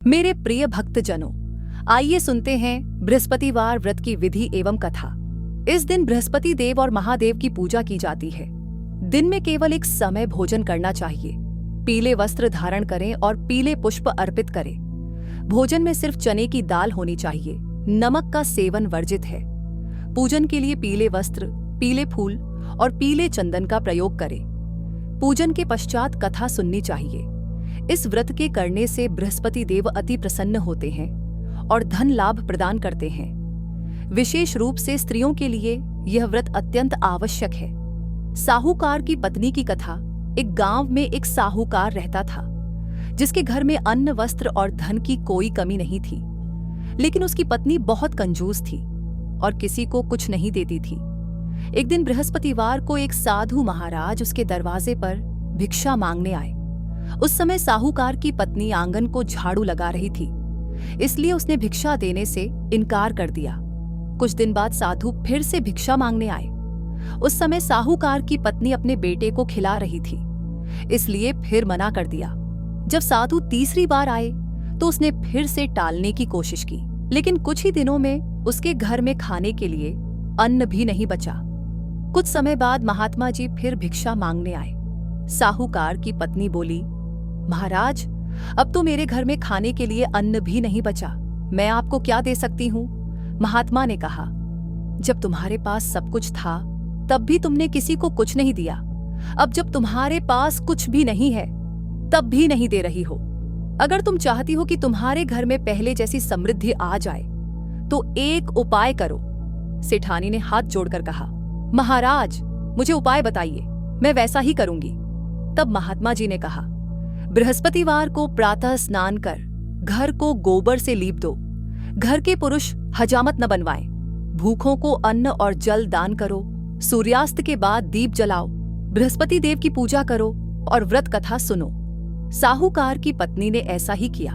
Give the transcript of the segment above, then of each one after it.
मेरे प्रिय भक्तजनों, आइए सुनते हैं बृहस्पतिवार व्रत की विधि एवं कथा। इस दिन बृहस्पति देव और महादेव की पूजा की जाती है। दिन में केवल एक समय भोजन करना चाहिए। पीले वस्त्र धारण करें और पीले पुष्प अर्पित करें। भोजन में सिर्फ चने की दाल होनी चाहिए। नमक का सेवन वर्जित है। पूजन के लिए पीले वस्त्र, पीले फूल और पीले चंदन का प्रयोग करें। पूजन के पश्चात कथा सुननी चाहिए। इस व्रत के करने से बृहस्पति देव अति प्रसन्न होते हैं और धन लाभ प्रदान करते हैं। विशेष रूप से स्त्रियों के लिए यह व्रत अत्यंत आवश्यक है। साहूकार की पत्नी की कथा। एक गांव में एक साहूकार रहता था, जिसके घर में अन्न, वस्त्र और धन की कोई कमी नहीं थी। लेकिन उसकी पत्नी बहुत कंजूस थी और किसी को कुछ नहीं देती थी। एक दिन बृहस्पतिवार को एक साधु महाराज उसके दरवाजे पर भिक्षा मांगने आए। उस समय साहूकार की पत्नी आंगन को झाड़ू लगा रही थी, इसलिए उसने भिक्षा देने से इनकार कर दिया। कुछ दिन बाद साधु फिर से भिक्षा मांगने आए। उस समय साहूकार की पत्नी अपने बेटे को खिला रही थी, इसलिए फिर मना कर दिया। जब साधु तीसरी बार आए तो उसने फिर से टालने की कोशिश की, लेकिन कुछ ही दिनों में उसके घर में खाने के लिए अन्न भी नहीं बचा। कुछ समय बाद महात्मा जी फिर भिक्षा मांगने आए। साहूकार की पत्नी बोली, महाराज, अब तो मेरे घर में खाने के लिए अन्न भी नहीं बचा, मैं आपको क्या दे सकती हूँ? महात्मा ने कहा, जब तुम्हारे पास सब कुछ था तब भी तुमने किसी को कुछ नहीं दिया। अब जब तुम्हारे पास कुछ भी नहीं है तब भी नहीं दे रही हो। अगर तुम चाहती हो कि तुम्हारे घर में पहले जैसी समृद्धि आ जाए तो एक उपाय करो। सेठानी ने हाथ जोड़कर कहा, महाराज, मुझे उपाय बताइए, मैं वैसा ही करूंगी। तब महात्मा जी ने कहा, बृहस्पतिवार को प्रातः स्नान कर घर को गोबर से लीप दो। घर के पुरुष हजामत न बनवाएं। भूखों को अन्न और जल दान करो। सूर्यास्त के बाद दीप जलाओ। बृहस्पति देव की पूजा करो और व्रत कथा सुनो। साहूकार की पत्नी ने ऐसा ही किया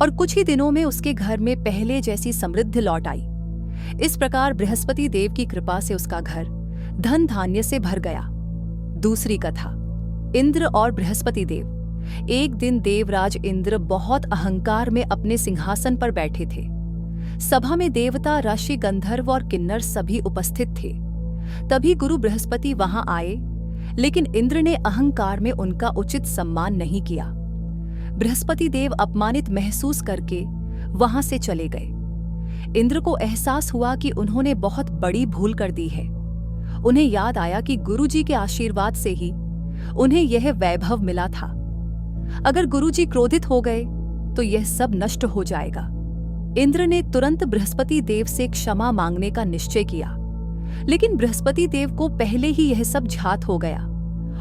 और कुछ ही दिनों में उसके घर में पहले जैसी समृद्धि लौट आई। इस प्रकार बृहस्पति देव की कृपा से उसका घर धन धान्य से भर गया। दूसरी कथा, इंद्र और बृहस्पति देव। एक दिन देवराज इंद्र बहुत अहंकार में अपने सिंहासन पर बैठे थे। सभा में देवता, ऋषि, गंधर्व और किन्नर सभी उपस्थित थे। तभी गुरु बृहस्पति वहां आए, लेकिन इंद्र ने अहंकार में उनका उचित सम्मान नहीं किया। बृहस्पति देव अपमानित महसूस करके वहां से चले गए। इंद्र को एहसास हुआ कि उन्होंने बहुत बड़ी भूल कर दी है। उन्हें याद आया कि गुरुजी के आशीर्वाद से ही उन्हें यह वैभव मिला था। अगर गुरुजी क्रोधित हो गए तो यह सब नष्ट हो जाएगा। इंद्र ने तुरंत बृहस्पति देव से क्षमा मांगने का निश्चय किया, लेकिन बृहस्पति देव को पहले ही यह सब ज्ञात हो गया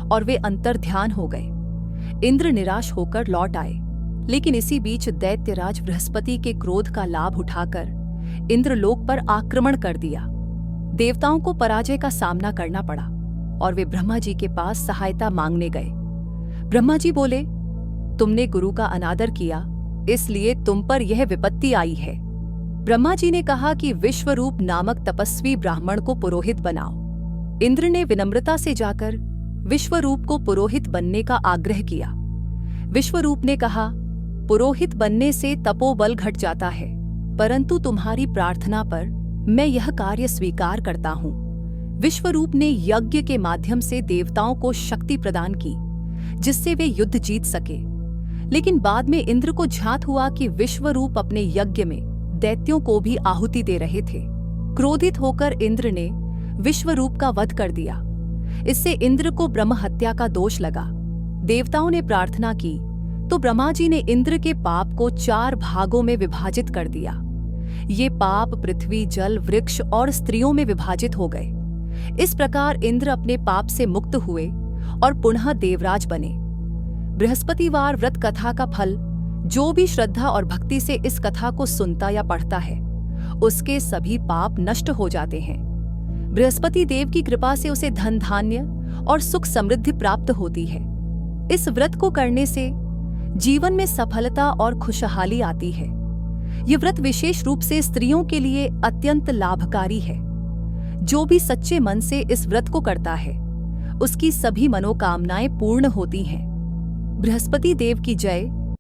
और वे अंतर्ध्यान हो गए। इंद्र निराश होकर लौट आए, लेकिन इसी बीच दैत्यराज बृहस्पति के क्रोध का लाभ उठाकर इंद्रलोक पर आक्रमण कर दिया। देवताओं को पराजय का सामना करना पड़ा और वे ब्रह्मा जी के पास सहायता मांगने गए। ब्रह्मा जी बोले, तुमने गुरु का अनादर किया, इसलिए तुम पर यह विपत्ति आई है। ब्रह्मा जी ने कहा कि विश्वरूप नामक तपस्वी ब्राह्मण को पुरोहित बनाओ। इंद्र ने विनम्रता से जाकर विश्वरूप को पुरोहित बनने का आग्रह किया। विश्वरूप ने कहा, पुरोहित बनने से तपोबल घट जाता है, परंतु तुम्हारी प्रार्थना पर मैं यह कार्य स्वीकार करता हूँ। विश्वरूप ने यज्ञ के माध्यम से देवताओं को शक्ति प्रदान की, जिससे वे युद्ध जीत सके। लेकिन बाद में इंद्र को ज्ञात हुआ कि विश्वरूप अपने यज्ञ में दैत्यों को भी आहुति दे रहे थे। क्रोधित होकर इंद्र ने विश्वरूप का वध कर दिया। इससे इंद्र को ब्रह्म हत्या का दोष लगा। देवताओं ने प्रार्थना की तो ब्रह्मा जी ने इंद्र के पाप को 4 भागों में विभाजित कर दिया। ये पाप पृथ्वी, जल, वृक्ष और स्त्रियों में विभाजित हो गए। इस प्रकार इंद्र अपने पाप से मुक्त हुए और पुनः देवराज बने। बृहस्पतिवार व्रत कथा का फल, जो भी श्रद्धा और भक्ति से इस कथा को सुनता या पढ़ता है, उसके सभी पाप नष्ट हो जाते हैं। बृहस्पति देव की कृपा से उसे धन धान्य और सुख समृद्धि प्राप्त होती है। इस व्रत को करने से जीवन में सफलता और खुशहाली आती है। यह व्रत विशेष रूप से स्त्रियों के लिए अत्यंत लाभकारी है। जो भी सच्चे मन से इस व्रत को करता है, उसकी सभी मनोकामनाएं पूर्ण होती हैं। बृहस्पति देव की जय।